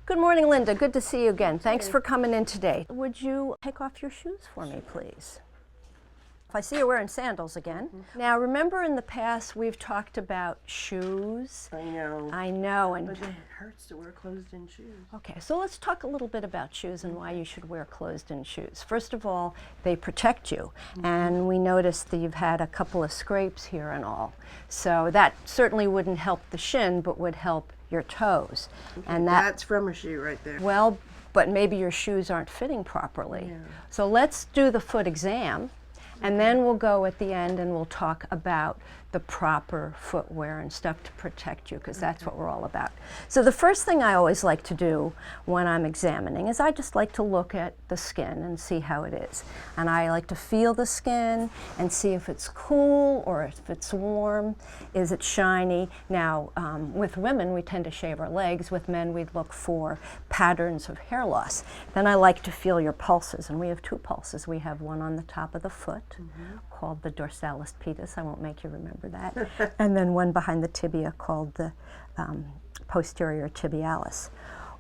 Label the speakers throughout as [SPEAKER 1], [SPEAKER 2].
[SPEAKER 1] Good morning, Linda. Good to see you again. Thanks for coming in today. Would you take off your shoes for me, please? If I see you wearing sandals again. Now, remember in the past we've talked about shoes.
[SPEAKER 2] I know.
[SPEAKER 1] I know. And
[SPEAKER 2] But it hurts to wear closed-in shoes.
[SPEAKER 1] okay, so let's talk a little bit about shoes and why you should wear closed-in shoes. First of all, they protect you. And we noticed that you've had a couple of scrapes here and all. So that certainly wouldn't help the shin, but would help your toes. And
[SPEAKER 2] That's from a shoe right there.
[SPEAKER 1] well, but maybe your shoes aren't fitting properly.
[SPEAKER 2] Yeah.
[SPEAKER 1] So let's do the foot exam, and then we'll go at the end and we'll talk about the proper footwear and stuff to protect you, because that's what we're all about. So the first thing I always like to do when I'm examining is I just like to look at the skin and see how it is. And I like to feel the skin and see if it's cool or if it's warm. Is it shiny? Now, with women, we tend to shave our legs. With men, we'd look for patterns of hair loss. Then I like to feel your pulses, and we have two pulses. We have one on the top of the foot called the dorsalis pedis. I won't make you remember that. And then one behind the tibia called the posterior tibialis.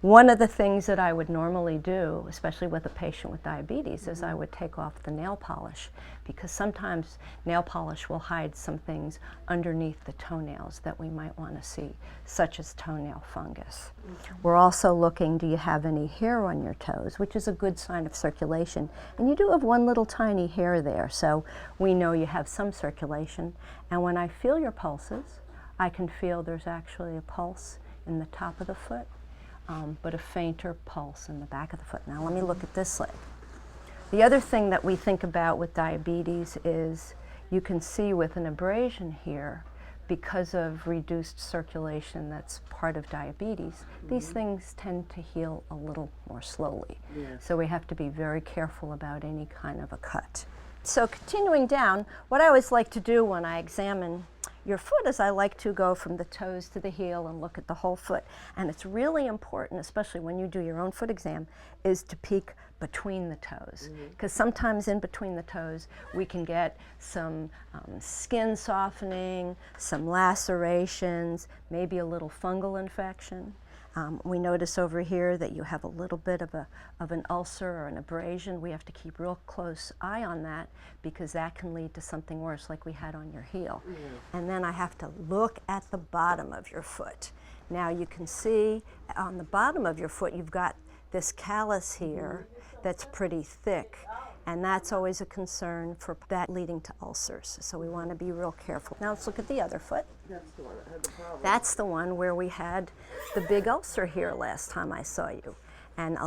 [SPEAKER 1] One of the things that I would normally do, especially with a patient with diabetes, is I would take off the nail polish, because sometimes nail polish will hide some things underneath the toenails that we might want to see, such as toenail fungus. We're also looking, do you have any hair on your toes, which is a good sign of circulation. And you do have one little tiny hair there, so we know you have some circulation. And when I feel your pulses, I can feel there's actually a pulse in the top of the foot. But a fainter pulse in the back of the foot. Now let me look at this leg. The other thing that we think about with diabetes is you can see with an abrasion here, because of reduced circulation that's part of diabetes, these things tend to heal a little more slowly. So we have to be very careful about any kind of a cut. So continuing down, what I always like to do when I examine your foot is I like to go from the toes to the heel and look at the whole foot. And it's really important, especially when you do your own foot exam, is to peek between the toes. Because sometimes in between the toes we can get some skin softening, some lacerations, maybe a little fungal infection. We notice over here that you have a little bit of an ulcer or an abrasion. We have to keep real close eye on that, because that can lead to something worse like we had on your heel. And then I have to look at the bottom of your foot. Now you can see on the bottom of your foot you've got this callus here that's pretty thick. And that's always a concern for that leading to ulcers. So we want to be real careful. Now let's look at the other foot.
[SPEAKER 2] That's the one that had the problem.
[SPEAKER 1] That's the one where we had the big ulcer here last time I saw you. And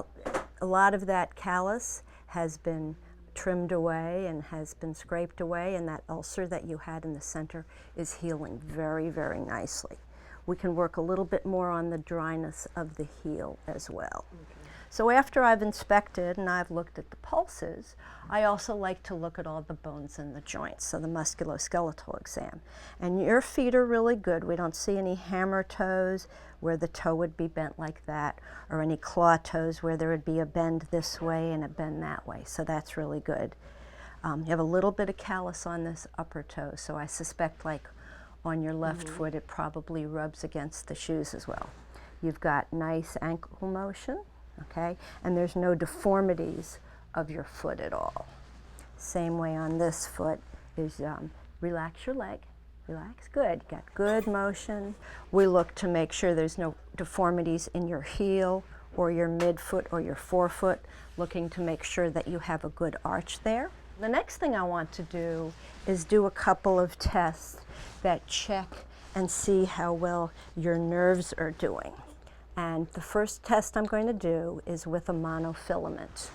[SPEAKER 1] a lot of that callus has been trimmed away and has been scraped away, and that ulcer that you had in the center is healing very, very nicely. We can work a little bit more on the dryness of the heel as well. So after I've inspected and I've looked at the pulses, I also like to look at all the bones in the joints, so the musculoskeletal exam. And your feet are really good. We don't see any hammer toes where the toe would be bent like that, or any claw toes where there would be a bend this way and a bend that way. So that's really good. You have a little bit of callus on this upper toe, so I suspect like on your left foot it probably rubs against the shoes as well. You've got nice ankle motion. Okay, and there's no deformities of your foot at all. Same way on this foot is relax your leg, relax, good, you got good motion. We look to make sure there's no deformities in your heel or your midfoot or your forefoot, looking to make sure that you have a good arch there. The next thing I want to do is do a couple of tests that check and see how well your nerves are doing. And the first test I'm going to do is with a monofilament.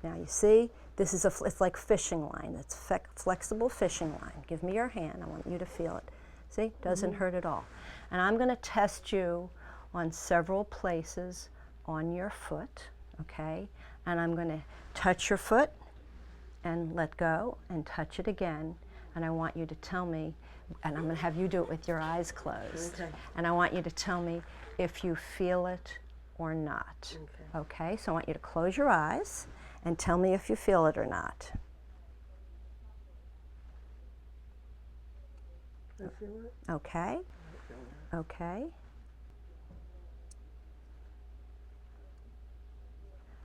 [SPEAKER 1] Now you see, this is it's like fishing line. It's flexible fishing line. Give me your hand. I want you to feel it. See, doesn't hurt at all. And I'm going to test you on several places on your foot, okay? And I'm going to touch your foot and let go and touch it again. And I want you to tell me, and I'm going to have you do it with your eyes closed. And I want you to tell me if you feel it or not. Okay, so I want you to close your eyes and tell me if you feel it or not.
[SPEAKER 2] I feel it.
[SPEAKER 1] Okay. Okay.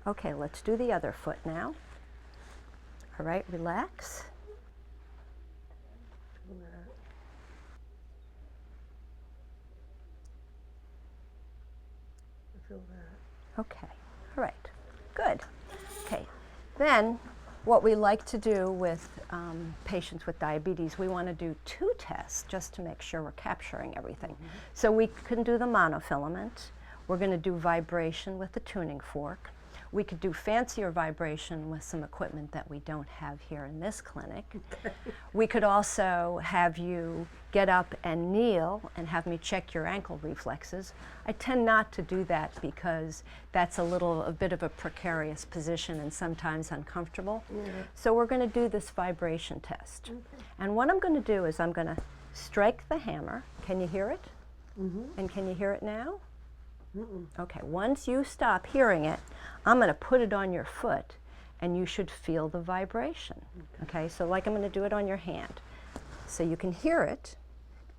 [SPEAKER 1] Okay, let's do the other foot now. All right, relax.
[SPEAKER 2] Feel that. I feel that.
[SPEAKER 1] Okay, all right, good. Okay, then what we like to do with patients with diabetes, we want to do 2 tests just to make sure we're capturing everything. So we can do the monofilament. We're going to do vibration with the tuning fork. We could do fancier vibration with some equipment that we don't have here in this clinic. We could also have you get up and kneel and have me check your ankle reflexes. I tend not to do that because that's a bit of a precarious position and sometimes uncomfortable.
[SPEAKER 2] Yeah.
[SPEAKER 1] So we're going to do this vibration test. And what I'm going to do is I'm going to strike the hammer. Can you hear it? And can you hear it now? Okay, once you stop hearing it, I'm going to put it on your foot and you should feel the vibration. Okay, so like I'm going to do it on your hand. So you can hear it,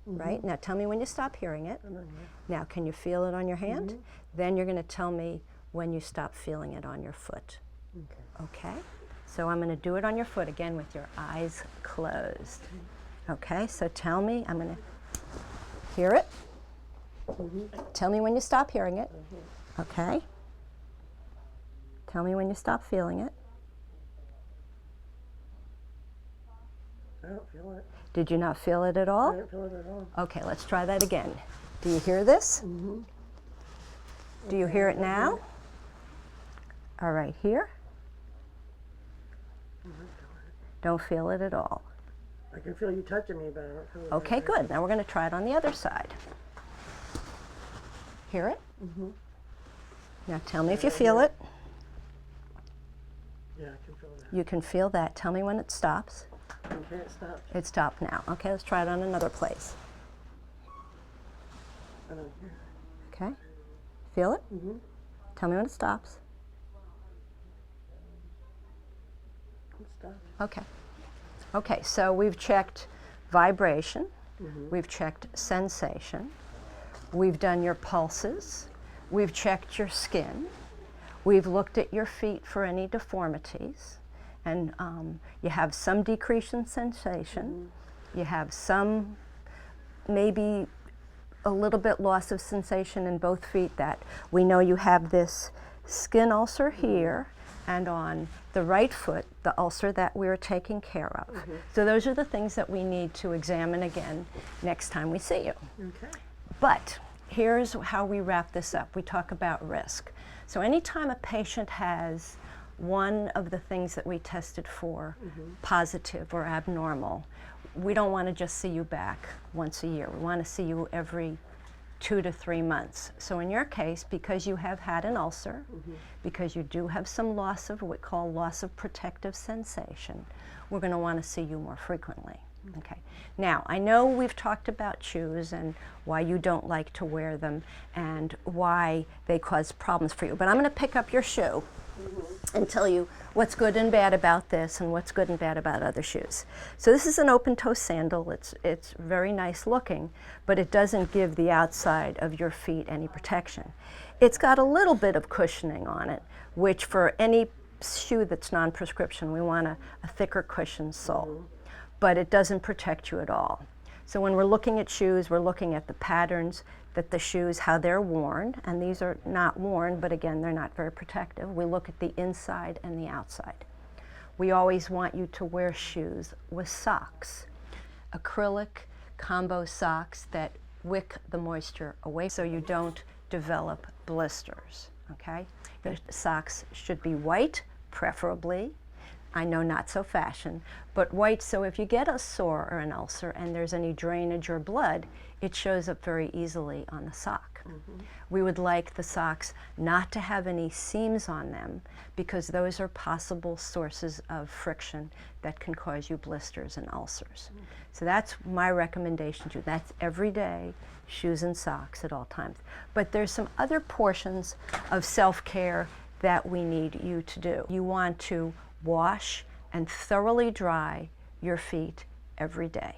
[SPEAKER 1] right? Now tell me when you stop hearing it. Now can you feel it on your hand? Then you're going to tell me when you stop feeling it on your foot. Okay, so I'm going to do it on your foot again with your eyes closed. Okay, so tell me, I'm going to hear it. Tell me when you stop hearing it. Okay. Tell me when you stop feeling it.
[SPEAKER 2] I don't feel it.
[SPEAKER 1] Did you not feel it at
[SPEAKER 2] I
[SPEAKER 1] all?
[SPEAKER 2] don't feel it at all.
[SPEAKER 1] Okay, let's try that again. Do you hear this? Do you hear it now? All right, here. Don't feel it at all.
[SPEAKER 2] I can feel you touching me, but I don't feel it.
[SPEAKER 1] Okay, good. Now we're going to try it on the other side. Hear it? Now tell me if you feel it.
[SPEAKER 2] Yeah, I can feel that.
[SPEAKER 1] You can feel that. Tell me when it stops.
[SPEAKER 2] Okay, it stopped.
[SPEAKER 1] It stopped now. Okay, let's try it on another place.
[SPEAKER 2] I don't hear it.
[SPEAKER 1] Okay? Feel it? Tell me when it stops.
[SPEAKER 2] It stopped.
[SPEAKER 1] Okay. Okay, so we've checked vibration. We've checked sensation. We've done your pulses. We've checked your skin. We've looked at your feet for any deformities. And you have some decrease in sensation. You have some, maybe a little bit loss of sensation in both feet. That we know you have this skin ulcer here, and on the right foot, the ulcer that we're taking care of. So those are the things that we need to examine again next time we see you.
[SPEAKER 2] Okay.
[SPEAKER 1] But here's how we wrap this up. We talk about risk. So anytime a patient has one of the things that we tested for positive or abnormal, we don't want to just see you back once a year. We want to see you every 2 to 3 months. So in your case, because you have had an ulcer, because you do have some loss of what we call loss of protective sensation, we're going to want to see you more frequently. Okay. Now, I know we've talked about shoes and why you don't like to wear them and why they cause problems for you, but I'm going to pick up your shoe and tell you what's good and bad about this and what's good and bad about other shoes. So this is an open toe sandal. It's very nice looking, but it doesn't give the outside of your feet any protection. It's got a little bit of cushioning on it, which for any shoe that's non-prescription, we want a thicker cushioned sole. But it doesn't protect you at all. So when we're looking at shoes, we're looking at the patterns that the shoes, how they're worn, and these are not worn, but again, they're not very protective. We look at the inside and the outside. We always want you to wear shoes with socks, acrylic combo socks that wick the moisture away so you don't develop blisters, okay? The socks should be white, preferably. I know not so fashion, but white, so if you get a sore or an ulcer and there's any drainage or blood, it shows up very easily on the sock. We would like the socks not to have any seams on them because those are possible sources of friction that can cause you blisters and ulcers. So that's my recommendation to you. That's every day, shoes and socks at all times. But there's some other portions of self-care that we need you to do. You want to wash and thoroughly dry your feet every day.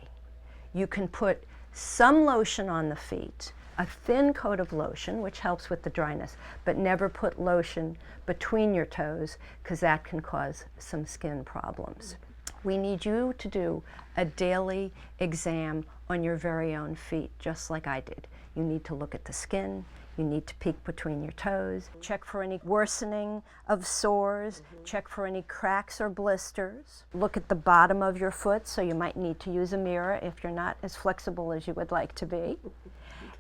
[SPEAKER 1] You can put some lotion on the feet, a thin coat of lotion, which helps with the dryness, but never put lotion between your toes because that can cause some skin problems. We need you to do a daily exam on your very own feet, just like I did. You need to look at the skin, you need to peek between your toes, check for any worsening of sores, check for any cracks or blisters. Look at the bottom of your foot, so you might need to use a mirror if you're not as flexible as you would like to be.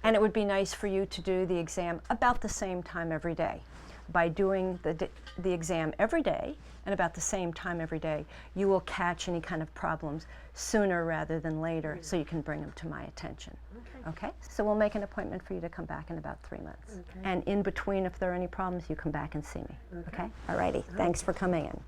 [SPEAKER 1] And it would be nice for you to do the exam about the same time every day. By doing the exam every day and about the same time every day, you will catch any kind of problems sooner rather than later, so you can bring them to my attention. Okay? So we'll make an appointment for you to come back in about 3 months.
[SPEAKER 2] Okay.
[SPEAKER 1] And in between, if there are any problems, you come back and see me. Okay? All righty. Thanks for coming in.